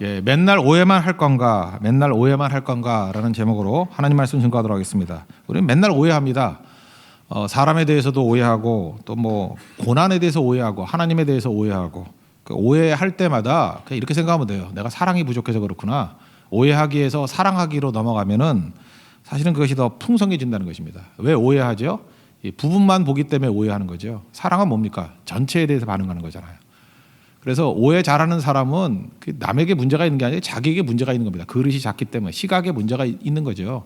예, 맨날 오해만 할 건가, 맨날 오해만 할 건가라는 제목으로 하나님 말씀 증거하도록 하겠습니다. 우리는 맨날 오해합니다. 사람에 대해서도 오해하고 또 뭐 고난에 대해서 오해하고 하나님에 대해서 오해하고 그 오해할 때마다 그냥 이렇게 생각하면 돼요. 내가 사랑이 부족해서 그렇구나. 오해하기에서 사랑하기로 넘어가면은 사실은 그것이 더 풍성해진다는 것입니다. 왜 오해하죠? 이 부분만 보기 때문에 오해하는 거죠. 사랑은 뭡니까? 전체에 대해서 반응하는 거잖아요. 그래서 오해 잘하는 사람은 남에게 문제가 있는 게 아니라 자기에게 문제가 있는 겁니다. 그릇이 작기 때문에 시각에 문제가 있는 거죠.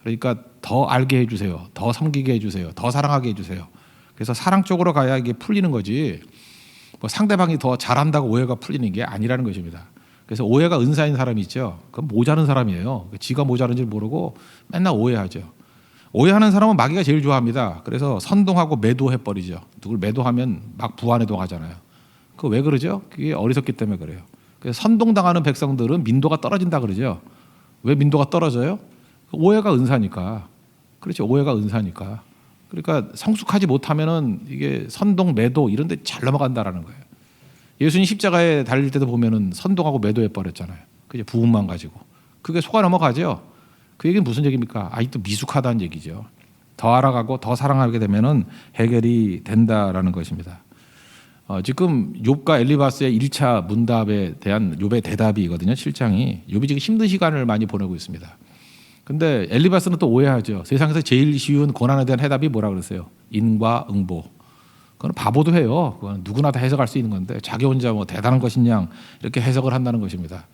그러니까 더 알게 해주세요. 더 섬기게 해주세요. 더 사랑하게 해주세요. 그래서 사랑 쪽으로 가야 이게 풀리는 거지 뭐 상대방이 더 잘한다고 오해가 풀리는 게 아니라는 것입니다. 그래서 오해가 은사인 사람이 있죠. 그건 모자른 사람이에요. 지가 모자른 줄 모르고 맨날 오해하죠. 오해하는 사람은 마귀가 제일 좋아합니다. 그래서 선동하고 매도해버리죠. 누굴 매도하면 막 부안해동하잖아요. 그 왜 그러죠? 그게 어리석기 때문에 그래요. 그래서 선동당하는 백성들은 민도가 떨어진다 그러죠. 왜 민도가 떨어져요? 오해가 은사니까. 그렇죠. 오해가 은사니까. 그러니까 성숙하지 못하면은 이게 선동, 매도 이런 데 잘 넘어간다라는 거예요. 예수님 십자가에 달릴 때도 보면은 선동하고 매도해 버렸잖아요. 그게 부분만 가지고. 그게 속아 넘어가죠. 그 얘기는 무슨 얘기입니까? 아직도 미숙하다는 얘기죠. 더 알아가고 더 사랑하게 되면은 해결이 된다라는 것입니다. 지금 욥과 엘리바스의 1차 문답에 대한 욥의 대답이거든요. 7장이. 욥이 지금 힘든 시간을 많이 보내고 있습니다. 근데 엘리바스는 또 오해하죠. 세상에서 제일 쉬운 고난에 대한 해답이 뭐라 그랬어요? 인과 응보. 그건 바보도 해요. 그건 누구나 다 해석할 수 있는 건데 자기 혼자 뭐 대단한 것이냐 이렇게 해석을 한다는 것입니다.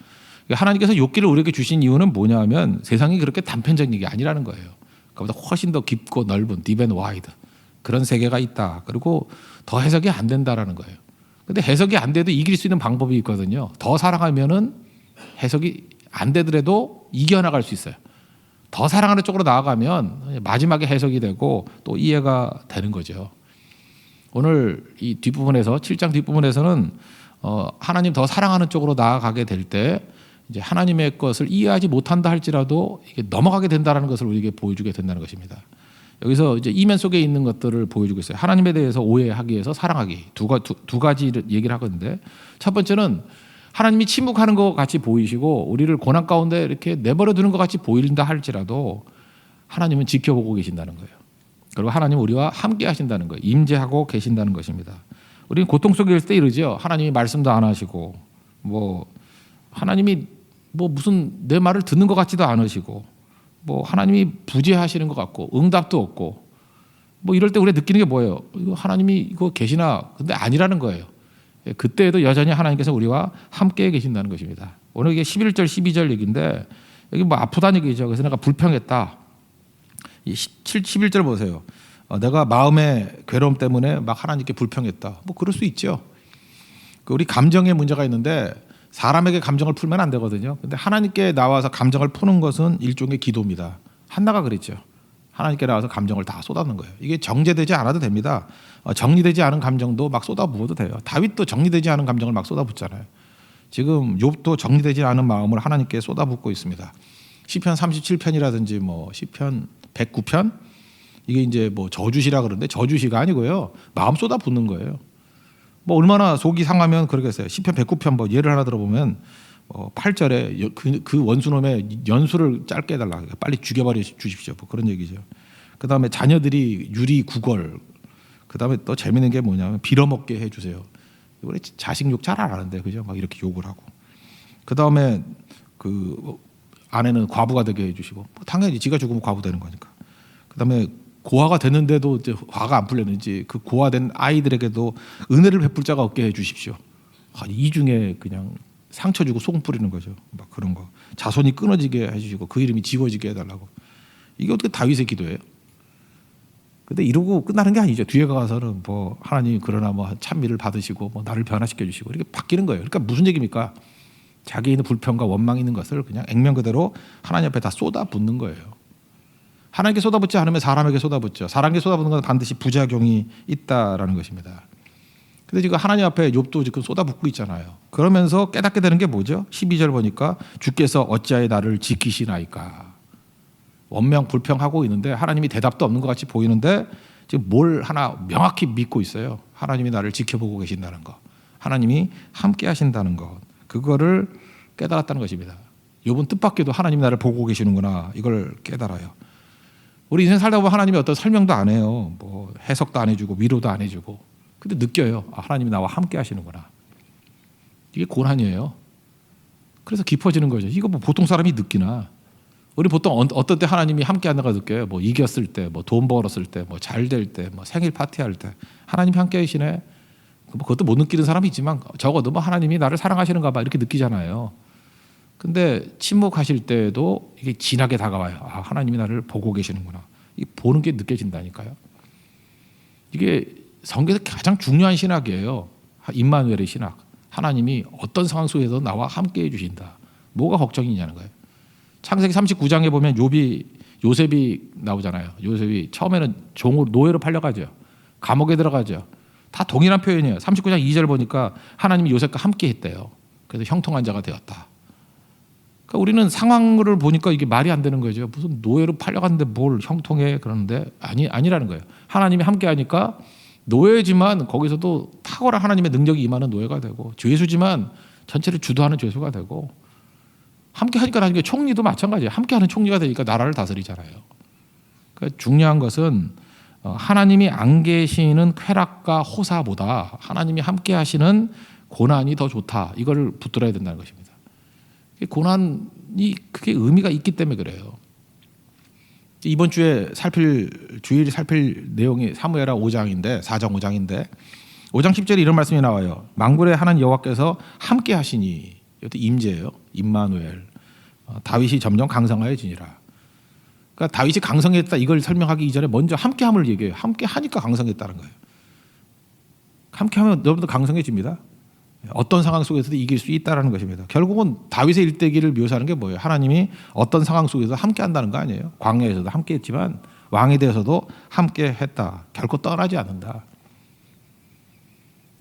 하나님께서 욥기를 우리에게 주신 이유는 뭐냐면 세상이 그렇게 단편적인 게 아니라는 거예요. 그보다 훨씬 더 깊고 넓은 딥 앤 와이드 그런 세계가 있다. 그리고 더 해석이 안 된다라는 거예요. 근데 해석이 안 돼도 이길 수 있는 방법이 있거든요. 더 사랑하면은 해석이 안 되더라도 이겨나갈 수 있어요. 더 사랑하는 쪽으로 나아가면 마지막에 해석이 되고 또 이해가 되는 거죠. 오늘 이 뒷부분에서 7장 뒷부분에서는 하나님 더 사랑하는 쪽으로 나아가게 될 때 이제 하나님의 것을 이해하지 못한다 할지라도 이게 넘어가게 된다는 것을 우리에게 보여주게 된다는 것입니다. 여기서 이제 이면 속에 있는 것들을 보여주고 있어요. 하나님에 대해서 오해하기 위해서 사랑하기 두 가지 얘기를 하거든요. 첫 번째는 하나님이 침묵하는 것 같이 보이시고 우리를 고난 가운데 이렇게 내버려 두는 것 같이 보인다 할지라도 하나님은 지켜보고 계신다는 거예요. 그리고 하나님은 우리와 함께 하신다는 거예요. 임재하고 계신다는 것입니다. 우리는 고통 속에 있을 때 이러죠. 하나님이 말씀도 안 하시고 뭐 하나님이 뭐 무슨 내 말을 듣는 것 같지도 않으시고 뭐 하나님이 부재하시는 것 같고 응답도 없고 뭐 이럴 때 우리가 느끼는 게 뭐예요? 이거 하나님이 이거 계시나? 근데 아니라는 거예요. 그때에도 여전히 하나님께서 우리와 함께 계신다는 것입니다. 오늘 이게 11절 12절 얘기인데 여기 뭐 아프다는 얘기죠. 그래서 내가 불평했다. 11절 보세요. 내가 마음의 괴로움 때문에 막 하나님께 불평했다. 뭐 그럴 수 있죠. 우리 감정에 문제가 있는데 사람에게 감정을 풀면 안 되거든요. 근데 하나님께 나와서 감정을 푸는 것은 일종의 기도입니다. 한나가 그랬죠. 하나님께 나와서 감정을 다 쏟아놓는 거예요. 이게 정제되지 않아도 됩니다. 정리되지 않은 감정도 막 쏟아부어도 돼요. 다윗도 정리되지 않은 감정을 막 쏟아붓잖아요. 지금 욥도 정리되지 않은 마음을 하나님께 쏟아붓고 있습니다. 시편 37편이라든지 뭐 시편 109편 이게 이제 뭐 저주시라 그러는데 저주시가 아니고요. 마음 쏟아붓는 거예요. 뭐 얼마나 속이 상하면 그러겠어요. 시편 109편 뭐 예를 하나 들어보면 8절에 그 원수놈의 연수를 짧게 해달라. 빨리 죽여버려 주십시오. 뭐 그런 얘기죠. 그 다음에 자녀들이 유리 구걸. 그 다음에 또 재밌는 게 뭐냐면 빌어먹게 해주세요. 우리 자식 욕 잘 안 하는데 그죠? 막 이렇게 욕을 하고. 그 다음에 그 아내는 과부가 되게 해주시고. 뭐 당연히 지가 죽으면 과부 되는 거니까. 그 다음에 고아가 됐는데도 이제 화가 안 풀렸는지 그 고아된 아이들에게도 은혜를 베풀 자가 없게 해주십시오. 이 중에 그냥 상처 주고 소금 뿌리는 거죠. 막 그런 거. 자손이 끊어지게 해주시고 그 이름이 지워지게 해달라고. 이게 어떻게 다윗의 기도예요? 근데 이러고 끝나는 게 아니죠. 뒤에 가서는 뭐 하나님 그러나 뭐 찬미를 받으시고 뭐 나를 변화시켜 주시고 이렇게 바뀌는 거예요. 그러니까 무슨 얘기입니까? 자기에 있는 불평과 원망이 있는 것을 그냥 액면 그대로 하나님 앞에 다 쏟아붓는 거예요. 하나님께 쏟아붓지 않으면 사람에게 쏟아붓죠. 사람에게 쏟아붓는 건 반드시 부작용이 있다라는 것입니다. 근데 지금 하나님 앞에 욥도 지금 쏟아붓고 있잖아요. 그러면서 깨닫게 되는 게 뭐죠? 12절 보니까 주께서 어찌하여 나를 지키시나이까. 원명 불평하고 있는데 하나님이 대답도 없는 것 같이 보이는데 지금 뭘 하나 명확히 믿고 있어요. 하나님이 나를 지켜보고 계신다는 것. 하나님이 함께 하신다는 것. 그거를 깨달았다는 것입니다. 욥은 뜻밖에도 하나님 나를 보고 계시는구나 이걸 깨달아요. 우리 인생 살다 보면 하나님이 어떤 설명도 안 해요. 뭐 해석도 안 해주고 위로도 안 해주고. 근데 느껴요. 아, 하나님이 나와 함께 하시는구나. 이게 고난이에요. 그래서 깊어지는 거죠. 이거 뭐 보통 사람이 느끼나. 우리 보통 어떤 때 하나님이 함께 한다고 느껴요. 뭐 이겼을 때, 뭐 돈 벌었을 때, 뭐 잘 될 때, 뭐 생일 파티할 때 하나님이 함께 하시네. 뭐 그것도 못 느끼는 사람이 있지만 적어도 뭐 하나님이 나를 사랑하시는가 봐 이렇게 느끼잖아요. 근데 침묵하실 때도 이게 진하게 다가와요. 아, 하나님이 나를 보고 계시는구나. 이 보는 게 느껴진다니까요. 이게 성경에서 가장 중요한 신학이에요. 임마누엘의 신학. 하나님이 어떤 상황 속에서 나와 함께 해주신다. 뭐가 걱정이냐는 거예요. 창세기 39장에 보면 요셉이 나오잖아요. 요셉이 처음에는 종으로 노예로 팔려가죠. 감옥에 들어가죠. 다 동일한 표현이에요. 39장 2절 보니까 하나님이 요셉과 함께 했대요. 그래서 형통한 자가 되었다. 그러니까 우리는 상황을 보니까 이게 말이 안 되는 거죠. 무슨 노예로 팔려갔는데 뭘 형통해 그러는데 아니라는 거예요. 하나님이 함께 하니까 노예지만 거기서도 탁월한 하나님의 능력이 임하는 노예가 되고 죄수지만 전체를 주도하는 죄수가 되고 함께 하니까 나중에 총리도 마찬가지예요. 함께하는 총리가 되니까 나라를 다스리잖아요. 그러니까 중요한 것은 하나님이 안 계시는 쾌락과 호사보다 하나님이 함께 하시는 고난이 더 좋다. 이걸 붙들어야 된다는 것입니다. 고난이 그게 의미가 있기 때문에 그래요. 이번 주에 주일에 살필 내용이 사무엘하 5장인데 4장 5장인데 5장 10절에 이런 말씀이 나와요. 만군의 하나님 여호와께서 함께 하시니 이것도 임재예요. 임마누엘. 다윗이 점점 강성하여지니라. 그러니까 다윗이 강성했다 이걸 설명하기 이전에 먼저 함께함을 얘기해요. 함께 하니까 강성했다는 거예요. 함께하면 여러분도 강성해집니다. 어떤 상황 속에서도 이길 수 있다는 것입니다. 결국은 다윗의 일대기를 묘사하는 게 뭐예요? 하나님이 어떤 상황 속에서 함께 한다는 거 아니에요? 광야에서도 함께 했지만 왕에 대해서도 함께 했다. 결코 떠나지 않는다.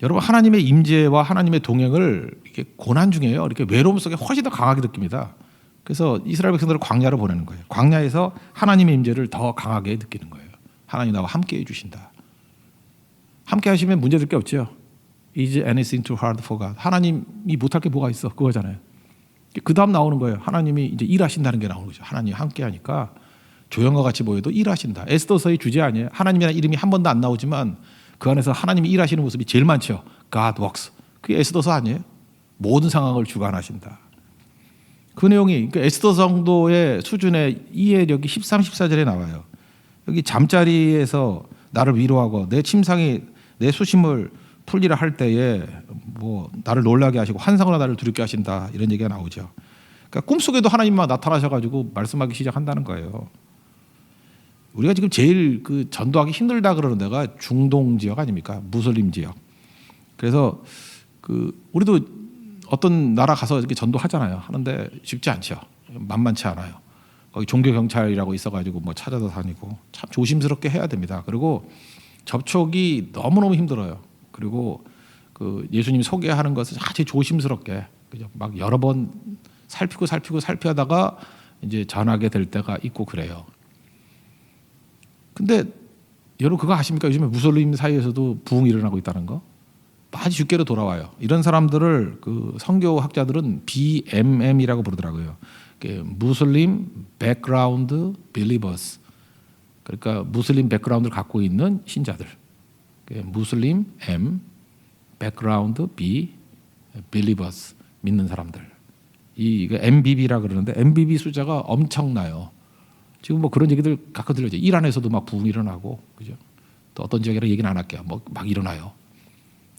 여러분 하나님의 임재와 하나님의 동행을 이렇게 고난 중에요. 이렇게 외로움 속에 훨씬 더 강하게 느낍니다. 그래서 이스라엘 백성들을 광야로 보내는 거예요. 광야에서 하나님의 임재를 더 강하게 느끼는 거예요. 하나님 나와 함께 해주신다. 함께 하시면 문제될 게 없죠. Is anything too hard for God? 하나님이 못할 게 뭐가 있어? 그거잖아요. 그 다음 나오는 거예요. 하나님이 이제 일하신다는 게 나오는 거죠. 하나님이 함께 하니까 조형과 같이 보여도 일하신다. 에스더서의 주제 아니에요. 하나님이라는 이름이 한 번도 안 나오지만 그 안에서 하나님이 일하시는 모습이 제일 많죠. God works. 그게 에스더서 아니에요? 모든 상황을 주관하신다. 그 내용이 그러니까 에스더 정도의 수준의 이해력이 13, 14절에 나와요. 여기 잠자리에서 나를 위로하고 내 침상이 내 수심을 풀리라 할 때에 뭐 나를 놀라게 하시고 환상으로 나를 두렵게 하신다 이런 얘기가 나오죠. 그러니까 꿈속에도 하나님만 나타나셔가지고 말씀하기 시작한다는 거예요. 우리가 지금 제일 그 전도하기 힘들다 그러는 데가 중동 지역 아닙니까? 무슬림 지역. 그래서 우리도 어떤 나라 가서 이렇게 전도하잖아요. 하는데 쉽지 않죠. 만만치 않아요. 거기 종교 경찰이라고 있어가지고 뭐 찾아서 다니고 참 조심스럽게 해야 됩니다. 그리고 접촉이 너무너무 힘들어요. 그리고 그 예수님 소개하는 것을 아주 조심스럽게 그죠? 막 여러 번 살피다가 이제 전하게 될 때가 있고 그래요. 근데 여러분 그거 아십니까? 요즘에 무슬림 사이에서도 부흥이 일어나고 있다는 거. 많이 주께로 돌아와요. 이런 사람들을 그 선교학자들은 BMM이라고 부르더라고요. 무슬림 백그라운드 빌리버스. 그러니까 무슬림 백그라운드를 갖고 있는 신자들. 무슬림 M, 백그라운드 B, 빌리버스 믿는 사람들. 이거 MBB라 그러는데 MBB 숫자가 엄청나요. 지금 뭐 그런 얘기들 가끔 들려요. 이란에서도 막 부흥이 일어나고, 그죠? 또 어떤 지역이라 얘기는 안 할게요. 뭐 막 일어나요.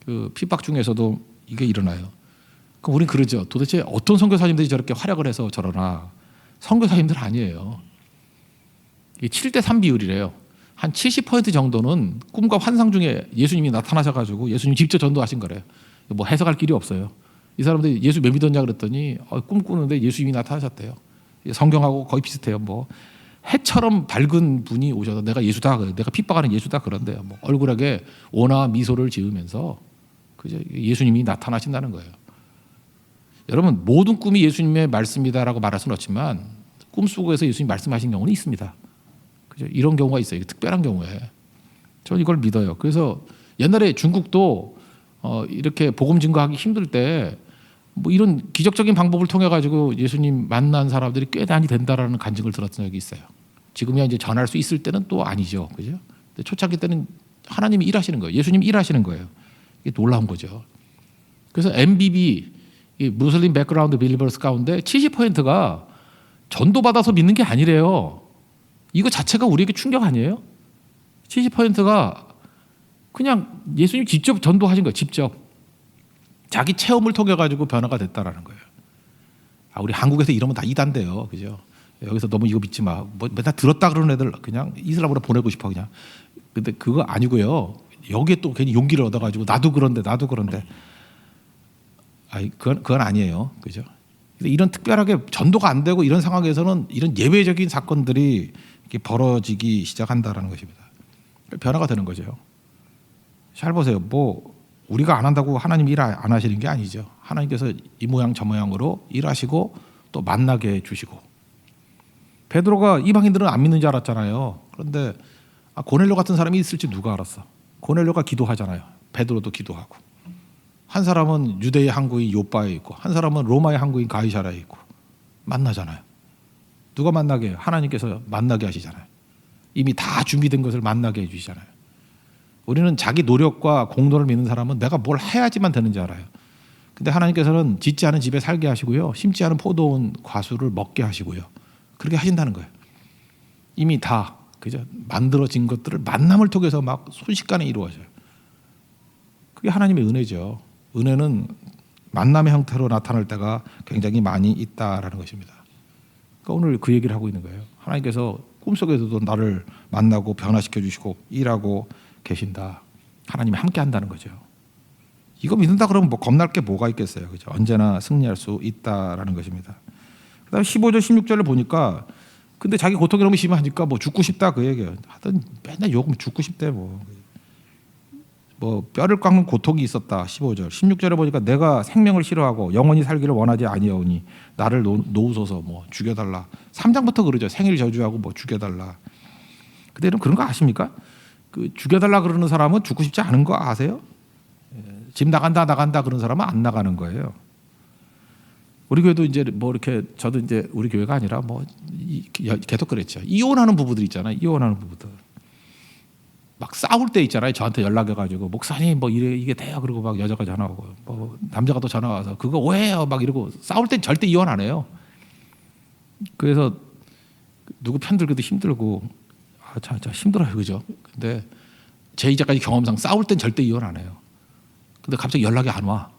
그 핍박 중에서도 이게 일어나요. 그럼 우린 그러죠. 도대체 어떤 선교사님들이 저렇게 활약을 해서 저러나? 선교사님들 아니에요. 이게 7대3 비율이래요. 한 70% 정도는 꿈과 환상 중에 예수님이 나타나셔가지고 예수님 직접 전도하신 거래요. 뭐 해석할 길이 없어요. 이 사람들이 예수 왜 믿었냐 그랬더니 꿈꾸는데 예수님이 나타나셨대요. 성경하고 거의 비슷해요. 뭐 해처럼 밝은 분이 오셔서 내가 예수다, 내가 핍박하는 예수다 그런데요. 뭐 얼굴에 온화한 미소를 지으면서 그죠? 예수님이 나타나신다는 거예요. 여러분 모든 꿈이 예수님의 말씀이다라고 말할 수는 없지만 꿈속에서 예수님이 말씀하신 경우는 있습니다. 그죠? 이런 경우가 있어요. 특별한 경우에 저는 이걸 믿어요. 그래서 옛날에 중국도 이렇게 복음 증거하기 힘들 때 뭐 이런 기적적인 방법을 통해 가지고 예수님 만난 사람들이 꽤 많이 된다라는 간증을 들었던 적이 있어요. 지금이야 이제 전할 수 있을 때는 또 아니죠, 그죠? 근데 초창기 때는 하나님이 일하시는 거예요. 예수님 일하시는 거예요. 이게 놀라운 거죠. 그래서 MBB 이 무슬림 백그라운드 빌리버스 가운데 70%가 전도받아서 믿는 게 아니래요. 이거 자체가 우리에게 충격 아니에요? 70%가 그냥 예수님 직접 전도하신 거예요. 직접 자기 체험을 통해 가지고 변화가 됐다라는 거예요. 우리 한국에서 이러면 다 이단돼요, 그죠? 여기서 너무 이거 믿지 마. 뭐 맨날 들었다 그러는 애들 그냥 이슬람으로 보내고 싶어 그냥. 근데 그거 아니고요. 여기에 또 괜히 용기를 얻어가지고 나도 그런데. 그건 아니에요, 그죠? 이런 특별하게 전도가 안 되고 이런 상황에서는 이런 예외적인 사건들이 이렇게 벌어지기 시작한다라는 것입니다. 변화가 되는 거죠. 잘 보세요. 뭐 우리가 안 한다고 하나님 일 안 하시는 게 아니죠. 하나님께서 이 모양 저 모양으로 일하시고 또 만나게 해주시고. 베드로가 이방인들은 안 믿는 줄 알았잖아요. 그런데 고넬료 같은 사람이 있을지 누가 알았어. 고넬료가 기도하잖아요. 베드로도 기도하고. 한 사람은 유대의 항구인 요빠에 있고 한 사람은 로마의 항구인 가이사라에 있고 만나잖아요. 누가 만나게 해요? 하나님께서 만나게 하시잖아요. 이미 다 준비된 것을 만나게 해주시잖아요. 우리는 자기 노력과 공로를 믿는 사람은 내가 뭘 해야지만 되는 줄 알아요. 근데 하나님께서는 짓지 않은 집에 살게 하시고요. 심지 않은 포도원 과수를 먹게 하시고요. 그렇게 하신다는 거예요. 이미 다 그죠? 만들어진 것들을 만남을 통해서 막 순식간에 이루어져요. 그게 하나님의 은혜죠. 은혜는 만남의 형태로 나타날 때가 굉장히 많이 있다라는 것입니다. 그러니까 오늘 그 얘기를 하고 있는 거예요. 하나님께서 꿈속에서도 나를 만나고 변화시켜 주시고 일하고 계신다. 하나님이 함께 한다는 거죠. 이거 믿는다 그러면 뭐 겁날 게 뭐가 있겠어요. 그죠? 언제나 승리할 수 있다라는 것입니다. 그다음에 15절 16절을 보니까 근데 자기 고통이 너무 심하니까 뭐 죽고 싶다 그 얘기예요. 하여튼 맨날 욕하면 죽고 싶대 뭐 뼈를 깎는 고통이 있었다. 15절 16절에 보니까 내가 생명을 싫어하고 영원히 살기를 원하지 아니하오니 나를 놓으소서 뭐 죽여달라. 3장부터 그러죠. 생일 저주하고 뭐 죽여달라. 근데 여러분 그런 거 아십니까? 그 죽여달라 그러는 사람은 죽고 싶지 않은 거 아세요? 집 나간다 그런 사람은 안 나가는 거예요. 우리 교회도 이제 뭐 이렇게 저도 이제 우리 교회가 아니라 뭐 계속 그랬죠. 이혼하는 부부들 있잖아요. 이혼하는 부부들 막 싸울 때 있잖아요. 저한테 연락해가지고 목사님 뭐 이게 돼요. 그러고 막 여자가 전화 오고 뭐 남자가 또 전화 와서 그거 오해요. 막 이러고 싸울 땐 절대 이혼 안 해요. 그래서 누구 편 들기도 힘들고 참 힘들어요, 그죠? 근데 제 이제까지 경험상 싸울 땐 절대 이혼 안 해요. 근데 갑자기 연락이 안 와.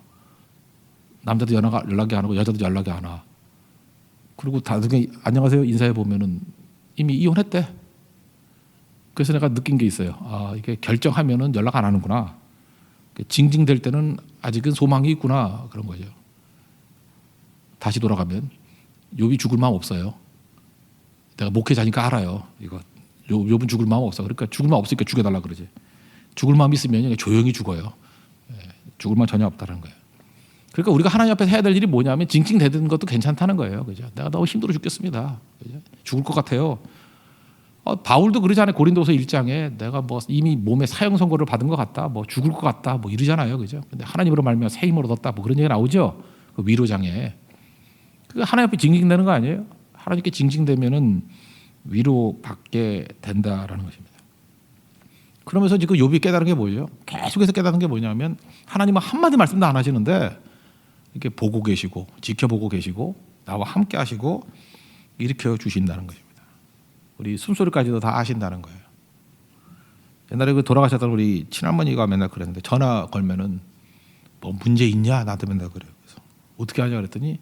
남자도 연락이 안 오고 여자도 연락이 안 와. 그리고 나중에 안녕하세요 인사해 보면은 이미 이혼했대. 그래서 내가 느낀 게 있어요. 이게 결정하면은 연락 안 하는구나. 징징댈 때는 아직은 소망이 있구나 그런 거죠. 다시 돌아가면 욥이 죽을 마음 없어요. 내가 목회자니까 알아요. 이거 욥은 죽을 마음 없어. 그러니까 죽을 마음 없으니까 죽여달라 그러지. 죽을 마음 있으면 조용히 죽어요. 죽을 마음 전혀 없다는 거예요. 그러니까 우리가 하나님 앞에서 해야 될 일이 뭐냐면 징징대는 것도 괜찮다는 거예요. 그죠? 내가 너무 힘들어 죽겠습니다. 그죠? 죽을 것 같아요. 바울도 그러잖아요. 고린도서 1장에 내가 뭐 이미 몸에 사형 선고를 받은 것 같다. 뭐 죽을 것 같다. 뭐 이러잖아요. 그죠? 근데 하나님으로 말미암아 새 힘을 얻었다. 뭐 그런 얘기 나오죠. 그 위로장에. 그 하나님 앞에 징징대는 거 아니에요? 하나님께 징징대면은 위로받게 된다라는 것입니다. 그러면서 지금 욥이 깨달은 게 뭐죠? 계속해서 깨달은 게 뭐냐면 하나님은 한마디 말씀도 안 하시는데 이렇게 보고 계시고 지켜보고 계시고 나와 함께 하시고 일으켜 주신다는 것입니다. 우리 숨소리까지도 다 아신다는 거예요. 옛날에 그 돌아가셨던 우리 친할머니가 맨날 그랬는데 전화 걸면은 뭐 문제 있냐 나한테 맨날 그래요. 그래서 어떻게 하냐 그랬더니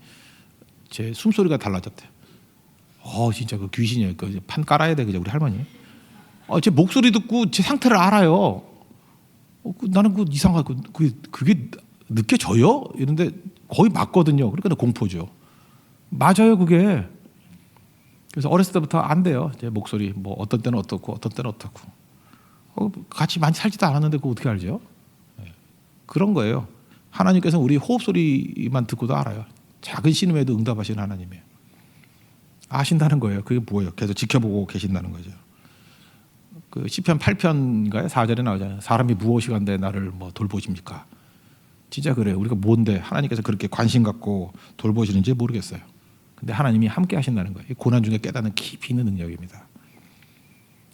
제 숨소리가 달라졌대요. 진짜 그 귀신이에요. 그 판 깔아야 돼 그죠 우리 할머니. 제 목소리 듣고 제 상태를 알아요. 나는 그 이상하고 그게 느껴져요? 이런데 거의 맞거든요. 그러니까 공포죠. 맞아요 그게. 그래서 어렸을 때부터 안 돼요. 제 목소리 뭐 어떤 때는 어떻고 어떤 때는 어떻고. 같이 많이 살지도 않았는데 그거 어떻게 알죠? 그런 거예요. 하나님께서 우리 호흡 소리만 듣고도 알아요. 작은 신음에도 응답하시는 하나님이에요. 아신다는 거예요. 그게 뭐예요? 계속 지켜보고 계신다는 거죠. 그 시편 8편인가요? 4절에 나오잖아요. 사람이 무엇이간데 나를 뭐 돌보십니까? 진짜 그래요. 우리가 뭔데 하나님께서 그렇게 관심 갖고 돌보시는지 모르겠어요. 근데 하나님이 함께 하신다는 거예요. 고난 중에 깨닫는 깊이 있는 능력입니다.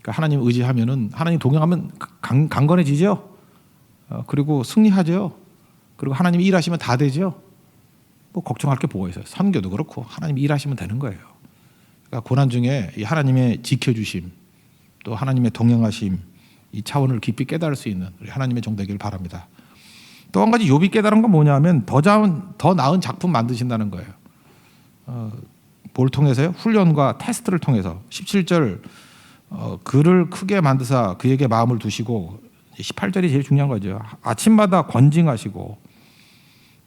그러니까 하나님 의지하면은 하나님 동행하면 강건해지죠. 그리고 승리하죠. 그리고 하나님이 일하시면 다 되죠. 뭐 걱정할 게 뭐가 있어요. 선교도 그렇고 하나님이 일하시면 되는 거예요. 그러니까 고난 중에 이 하나님의 지켜주심 또 하나님의 동행하심 이 차원을 깊이 깨달을 수 있는 우리 하나님의 종 되기를 바랍니다. 또 한 가지 욥이 깨달은 건 뭐냐면 더 나은 작품 만드신다는 거예요. 뭘 통해서요? 훈련과 테스트를 통해서 17절 그를 크게 만드사 그에게 마음을 두시고 18절이 제일 중요한 거죠. 아침마다 권징하시고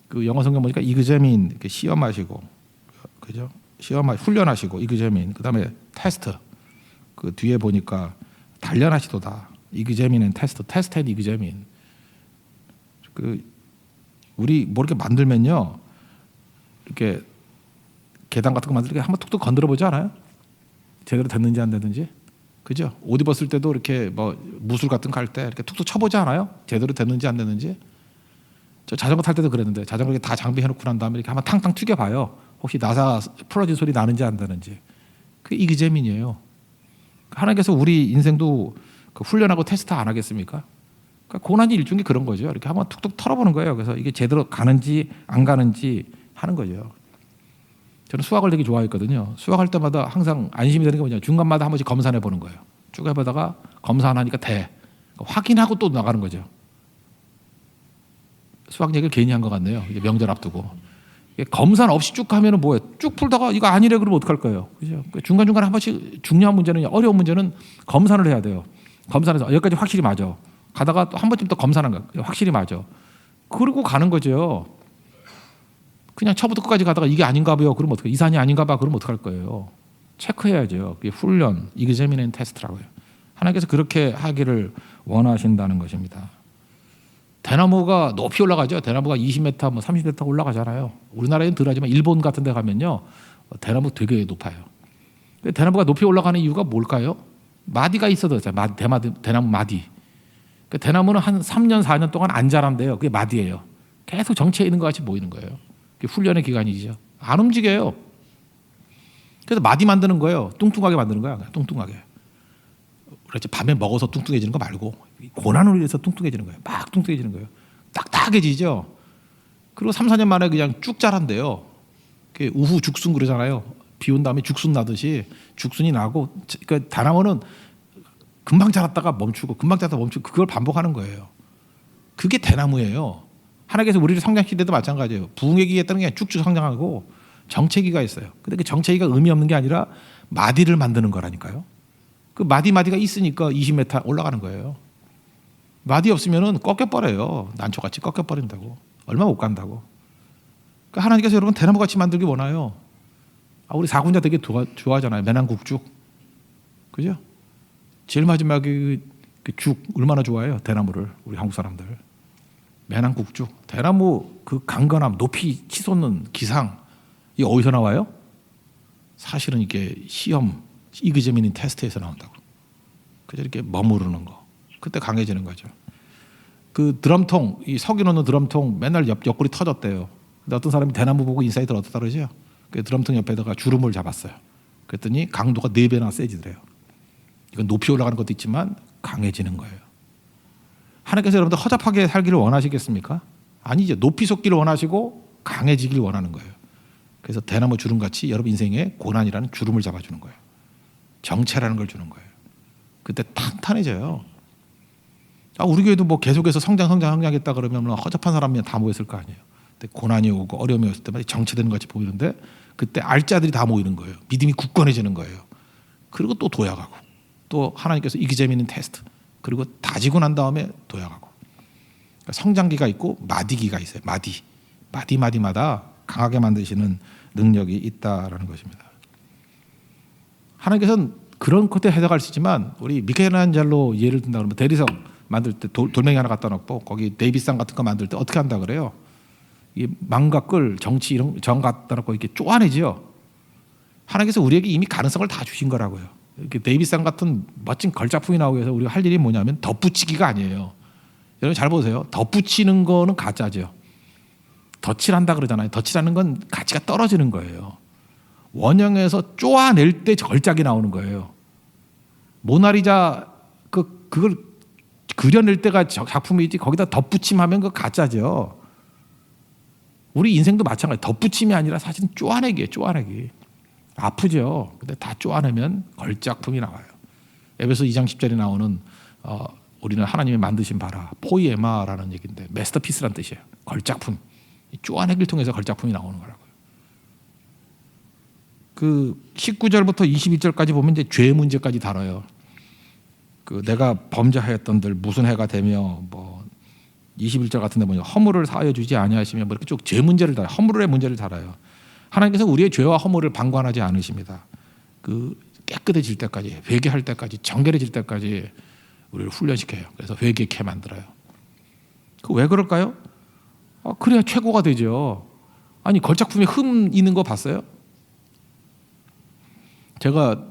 그 영어 성경 보니까 이그제민 시험하시고 그죠? 훈련하시고 이그제민 그다음에 테스트 그 뒤에 보니까 단련하시도다. 이그제민은 테스트 앤 이그제민. 그 우리 뭐 이렇게 만들면요. 이렇게 계단 같은 거 만들 때 한번 툭툭 건드려 보지 않아요? 제대로 됐는지 안 됐는지. 그죠? 옷 입었을 때도 이렇게 뭐 무술 같은 거 할 때 이렇게 툭툭 쳐보지 않아요? 제대로 됐는지 안 됐는지. 저 자전거 탈 때도 그랬는데 자전거 이렇게 다 장비해놓고 난 다음에 이렇게 한번 탕탕 튀겨봐요. 혹시 나사 풀어진 소리 나는지 안 나는지. 그게 이그제민이에요. 하나님께서 우리 인생도 그 훈련하고 테스트 안 하겠습니까? 그러니까 고난이 일종의 그런 거죠. 이렇게 한번 툭툭 털어보는 거예요. 그래서 이게 제대로 가는지 안 가는지 하는 거죠. 저는 수학을 되게 좋아했거든요. 수학할 때마다 항상 안심이 되는 게 뭐냐. 중간마다 한 번씩 검사해 보는 거예요. 쭉 해보다가 검사 안 하니까 돼. 확인하고 또 나가는 거죠. 수학 얘기를 괜히 한 것 같네요. 이제 명절 앞두고. 검사 없이 쭉 가면은 뭐예요? 쭉 풀다가 이거 아니래 그러면 어떡할 거예요? 그죠? 중간중간에 한 번씩 중요한 문제는 어려운 문제는 검사를 해야 돼요. 검사해서 여기까지 확실히 맞아. 가다가 또 한 번쯤 더 검사하는 거예요. 확실히 맞아. 그리고 가는 거죠. 그냥 처음부터 끝까지 가다가 이게 아닌가 봐요. 그러면 어떡해? 이 산이 아닌가 봐. 그러면 어떡할 거예요? 체크해야죠. 그게 훈련, 이그제미넨 테스트라고요. 하나님께서 그렇게 하기를 원하신다는 것입니다. 대나무가 높이 올라가죠. 대나무가 20m, 뭐 30m 올라가잖아요. 우리나라에는 덜하지만 일본 같은 데 가면요. 대나무 되게 높아요. 대나무가 높이 올라가는 이유가 뭘까요? 마디가 있어도 대나무 마디. 대나무는 한 3년, 4년 동안 안 자란대요. 그게 마디예요. 계속 정체에 있는 것 같이 보이는 거예요. 그게 훈련의 기간이죠. 안 움직여요. 그래서 마디 만드는 거예요. 뚱뚱하게 만드는 거야. 뚱뚱하게. 그렇지. 밤에 먹어서 뚱뚱해지는 거 말고 고난을 위해서 뚱뚱해지는 거예요. 막 뚱뚱해지는 거예요. 딱딱해지죠. 그리고 3, 4년 만에 그냥 쭉 자란대요. 우후 죽순 그러잖아요. 비 온 다음에 죽순 나듯이 죽순이 나고 그러니까 대나무는 금방 자랐다가 멈추고 금방 자랐다가 멈추고 그걸 반복하는 거예요. 그게 대나무예요. 하나님께서 우리를 성장시킬 때도 마찬가지예요. 부흥의 따른 게 쭉쭉 성장하고 정체기가 있어요. 근데 그 정체기가 의미 없는 게 아니라 마디를 만드는 거라니까요. 그 마디가 있으니까 20m 올라가는 거예요. 마디 없으면은 꺾여버려요. 난초같이 꺾여버린다고. 얼마 못 간다고. 그러니까 하나님께서 여러분 대나무같이 만들기 원해요. 우리 사군자 되게 좋아하잖아요. 매난국죽. 그죠? 제일 마지막에 그 죽 얼마나 좋아해요. 대나무를. 우리 한국 사람들. 매난국죽. 대나무 그 강건함, 높이 치솟는 기상. 이게 어디서 나와요? 사실은 이게 시험, 이그제미닌 테스트에서 나온다고. 그저 이렇게 머무르는 거. 그때 강해지는 거죠. 그 드럼통, 이 석유 넣는 드럼통 맨날 옆구리 터졌대요. 근데 어떤 사람이 대나무 보고 인사이드 어떻다 그러죠? 그 드럼통 옆에다가 주름을 잡았어요. 그랬더니 강도가 4배나 세지더래요. 이건 높이 올라가는 것도 있지만 강해지는 거예요. 하나님께서 여러분들 허접하게 살기를 원하시겠습니까? 아니죠. 높이 솟기를 원하시고 강해지기를 원하는 거예요. 그래서 대나무 주름같이 여러분 인생에 고난이라는 주름을 잡아주는 거예요. 정체라는 걸 주는 거예요. 그때 탄탄해져요. 우리 교회도 뭐 계속해서 성장했다 그러면 허접한 사람이 다 모였을 거 아니에요. 근데 고난이 오고 어려움이 왔을 때마다 정체되는 것 같이 보이는데 그때 알짜들이 다 모이는 거예요. 믿음이 굳건해지는 거예요. 그리고 또 도약하고 또 하나님께서 이기재미있는 테스트 그리고 다지고 난 다음에 도약하고 그러니까 성장기가 있고 마디기가 있어요. 마디마다 강하게 만드시는 능력이 있다라는 것입니다. 하나님께서는 그런 것에 해석할 수 있지만 우리 미켈란젤로 예를 든다 그러면 대리석 만들 때 돌멩이 하나 갖다 놓고 거기 데이비상 같은 거 만들 때 어떻게 한다 그래요? 이 망과 끌, 정치 이런 정 갖다 놓고 이렇게 쪼아내죠. 하나님께서 우리에게 이미 가능성을 다 주신 거라고요. 이렇게 데이비상 같은 멋진 걸작품이 나오기 위해서 우리가 할 일이 뭐냐면 덧붙이기가 아니에요. 여러분 잘 보세요. 덧붙이는 거는 가짜죠. 덧칠한다 그러잖아요. 덧칠하는 건 가치가 떨어지는 거예요. 원형에서 쪼아낼 때 걸작이 나오는 거예요. 모나리자 그걸 그려낼 때가 작품이지 거기다 덧붙임하면 그 가짜죠. 우리 인생도 마찬가지. 덧붙임이 아니라 사실은 쪼아내기예요. 쪼아내기. 아프죠. 근데 다 쪼아내면 걸작품이 나와요. 에베소 2장 10절에 나오는 우리는 하나님이 만드신 바라 포이에마라는 얘기인데 마스터피스란 뜻이에요. 걸작품. 쪼아내기를 통해서 걸작품이 나오는 거라고요. 그 19절부터 21절까지 보면 이제 죄 문제까지 다뤄요. 그 내가 범죄하였던들 무슨 해가 되며 뭐 21절 같은데 뭐냐 허물을 사하여 주지 아니하시며 뭐 이렇게 쭉 죄 문제를 다뤄요. 허물의 문제를 다뤄요. 하나님께서 우리의 죄와 허물을 방관하지 않으십니다. 그 깨끗해질 때까지 회개할 때까지 정결해질 때까지 우리를 훈련시켜요. 그래서 회개케 만들어요. 그 왜 그럴까요? 그래야 최고가 되죠. 아니 걸작품에 흠 있는 거 봤어요? 제가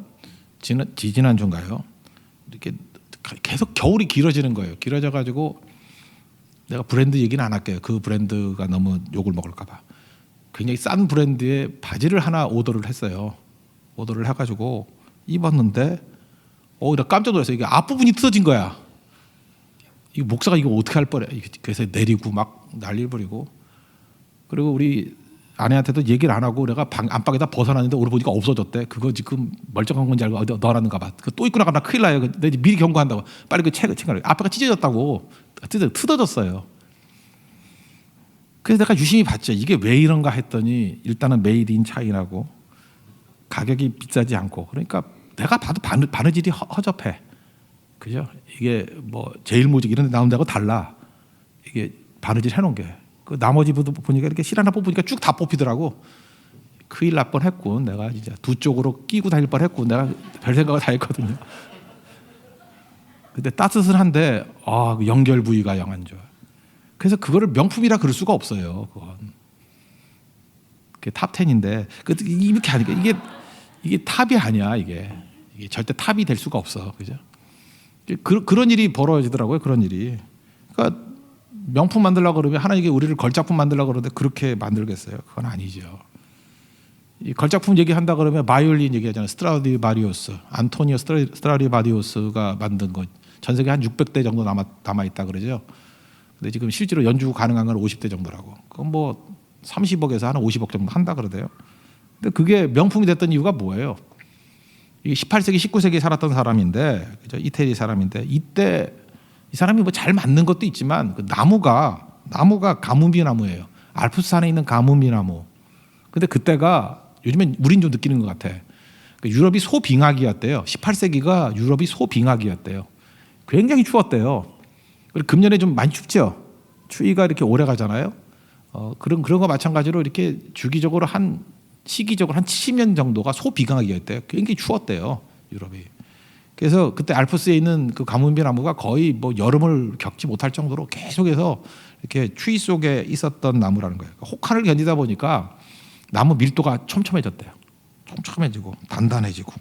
지난주인가요? 이렇게 계속 겨울이 길어지는 거예요. 길어져 가지고 내가 브랜드 얘기는 안 할게요. 그 브랜드가 너무 욕을 먹을까 봐. 굉장히 싼 브랜드의 바지를 하나 오더를 했어요. 오더를 해가지고 입었는데 나 깜짝 놀랐어요. 이게 앞부분이 뜯어진 거야. 이 목사가 이거 어떻게 할 뻔해. 그래서 내리고 막 난리를 부리고 그리고 우리 아내한테도 얘기를 안 하고 내가 안방에다 벗어놨는데 오늘 보니까 없어졌대. 그거 지금 멀쩡한 건지 알고 어디 넣어놨는가 봐. 또 입고 나가면 큰일 나요. 내가 미리 경고한다고. 빨리 그 책을 앞에가 찢어졌다고. 뜯어졌어요. 그래서 내가 유심히 봤죠. 이게 왜 이런가 했더니 일단은 메이드 인 차이나고 가격이 비싸지 않고 그러니까 내가 봐도 바느질이 허접해. 그죠? 이게 뭐 제일모직 이런 데 나온 데하고 달라. 이게 바느질 해놓은 게. 그 나머지 부분 보니까 이렇게 실 하나 뽑으니까 쭉 다 뽑히더라고. 큰일 날 뻔했군. 내가 진짜 두 쪽으로 끼고 다닐 뻔했군. 내가 별 생각을 다 했거든요. 근데 따뜻은 한데 그 연결 부위가 영 안 좋아. 그래서 그거를 명품이라 그럴 수가 없어요. 그건. 그게 탑 10인데 이렇게 하니까 이게 탑이 아니야. 이게 절대 탑이 될 수가 없어. 그죠? 그런 일이 벌어지더라고요. 그런 일이. 그러니까 명품 만들려고 그러면 하나님께 우리를 걸작품 만들려고 그러는데 그렇게 만들겠어요? 그건 아니죠. 이 걸작품 얘기한다 그러면 바이올린 얘기하잖아요. 스트라디바리우스, 안토니오 스트라디바리우스가 만든 거. 전 세계 한 600대 정도 남아 있다 그러죠. 근데 지금 실제로 연주 가능한 건 50대 정도라고. 그건 뭐 30억에서 한 50억 정도 한다 그러대요. 근데 그게 명품이 됐던 이유가 뭐예요? 이게 18세기, 19세기에 살았던 사람인데, 그죠? 이태리 사람인데 이때 이 사람이 뭐 잘 맞는 것도 있지만 그 나무가 가뭄비 나무예요. 알프스산에 있는 가뭄비 나무. 근데 그때가 요즘엔 우린 좀 느끼는 것 같아. 유럽이 소빙하기였대요. 18세기가 유럽이 소빙하기였대요. 굉장히 추웠대요. 그리고 금년에 좀 많이 춥죠. 추위가 이렇게 오래 가잖아요. 그런 거 마찬가지로 이렇게 주기적으로 시기적으로 한 70년 정도가 소비강하기였대요. 굉장히 추웠대요, 유럽이. 그래서 그때 알프스에 있는 그 가뭄비 나무가 거의 뭐 여름을 겪지 못할 정도로 계속해서 이렇게 추위 속에 있었던 나무라는 거예요. 혹한을 견디다 보니까 나무 밀도가 촘촘해졌대요. 촘촘해지고 단단해지고.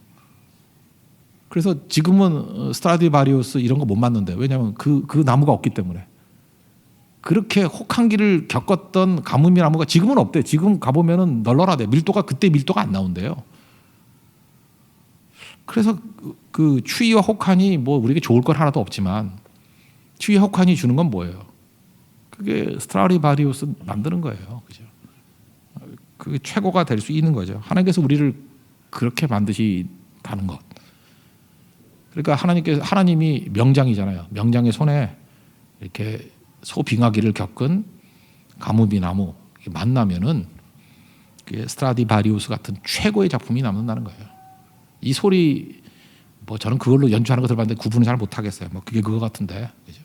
그래서 지금은 스트라디바리우스 이런 거 못 맞는데 왜냐하면 그 나무가 없기 때문에. 그렇게 혹한기를 겪었던 가뭄비 나무가 지금은 없대. 지금 가보면은 널널하대. 밀도가 그때 밀도가 안 나온대요. 그래서 그 추위와 혹한이 뭐 우리에게 좋을 건 하나도 없지만 추위와 혹한이 주는 건 뭐예요? 그게 스트라디바리우스 만드는 거예요. 그죠? 그게 최고가 될 수 있는 거죠. 하나님께서 우리를 그렇게 만드시다는 것. 그러니까 하나님이 명장이잖아요. 명장의 손에 이렇게 소빙하기를 겪은 가뭄비 나무 만나면은 스트라디바리우스 같은 최고의 작품이 남는다는 거예요. 이 소리 뭐 저는 그걸로 연주하는 거 들어봤는데 구분을 잘 못하겠어요. 뭐 그게 그거 같은데. 그죠?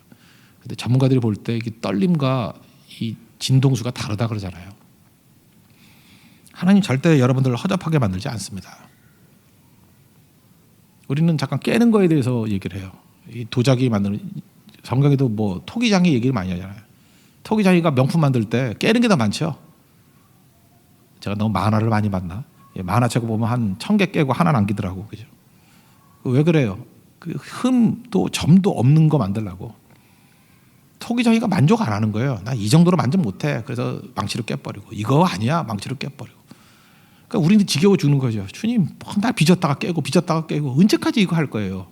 근데 전문가들이 볼 때 이 떨림과 이 진동수가 다르다 그러잖아요. 하나님 절대 여러분들을 허접하게 만들지 않습니다. 우리는 잠깐 깨는 거에 대해서 얘기를 해요. 이 도자기 만드는 성경에도 뭐 토기장이 얘기를 많이 하잖아요. 토기장이가 명품 만들 때 깨는 게 더 많죠. 제가 너무 만화를 많이 봤나? 만화책 보면 한 1000개 깨고 하나 남기더라고. 그죠? 왜 그래요? 그 흠도 점도 없는 거 만들라고. 토기정이가 만족 안 하는 거예요. 나 이 정도로 만족 못해. 그래서 망치로 깨버리고 이거 아니야 망치로 깨버리고. 그러니까 우리는 지겨워 죽는 거죠. 주님 날 빚었다가 깨고 언제까지 이거 할 거예요.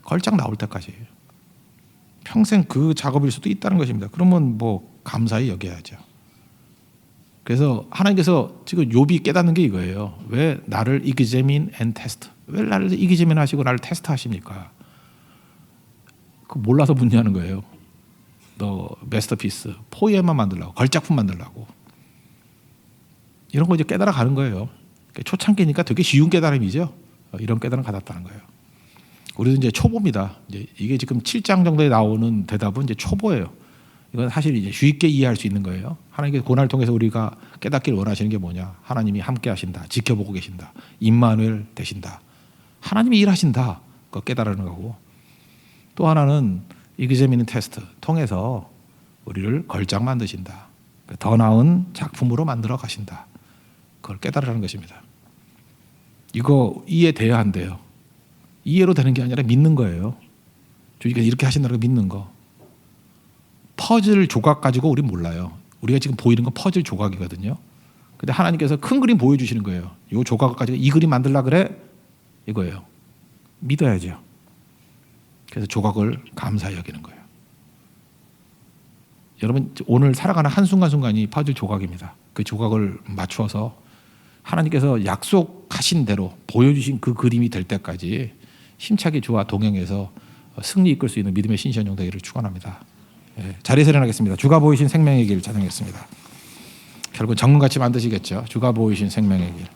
걸작 나올 때까지. 평생 그 작업일 수도 있다는 것입니다. 그러면 뭐 감사히 여겨야죠. 그래서 하나님께서 지금 욥이 깨닫는 게 이거예요. 왜 나를 examine and test? 왜 나를 examine 하시고 나를 테스트 하십니까? 그 몰라서 묻냐는 거예요. 너 마스터피스, 포엠만 만들라고, 걸작품 만들라고. 이런 거 이제 깨달아 가는 거예요. 초창기니까 되게 쉬운 깨달음이죠. 이런 깨달음 받았다는 거예요. 우리도 이제 초보입니다. 이제 이게 지금 7장 정도에 나오는 대답은 이제 초보예요. 이건 사실 이제 쉽게 이해할 수 있는 거예요. 하나님께서 고난을 통해서 우리가 깨닫기를 원하시는 게 뭐냐? 하나님이 함께 하신다. 지켜보고 계신다. 임마누엘 되신다. 하나님이 일하신다. 그거 깨달으는 거고. 또 하나는 examine 테스트 통해서 우리를 걸작 만드신다. 더 나은 작품으로 만들어 가신다. 그걸 깨달으라는 것입니다. 이거 이해돼야 한대요. 이해로 되는 게 아니라 믿는 거예요. 주님께서 이렇게 하신다고 믿는 거. 퍼즐 조각 가지고 우리 몰라요. 우리가 지금 보이는 건 퍼즐 조각이거든요. 근데 하나님께서 큰 그림 보여주시는 거예요. 이 조각을 가지고 이 그림 만들라 그래? 이거예요. 믿어야죠. 그래서 조각을 감사히 여기는 거예요. 여러분 오늘 살아가는 한순간순간이 퍼즐 조각입니다. 그 조각을 맞추어서 하나님께서 약속하신 대로 보여주신 그 그림이 될 때까지 힘차게 주와 동행해서 승리 이끌 수 있는 믿음의 신시한 되기를 축원합니다. 자리에서 일어나겠습니다. 주가 보이신 생명의 길 찬양했습니다. 결국 정문같이 만드시겠죠. 주가 보이신 생명의 길.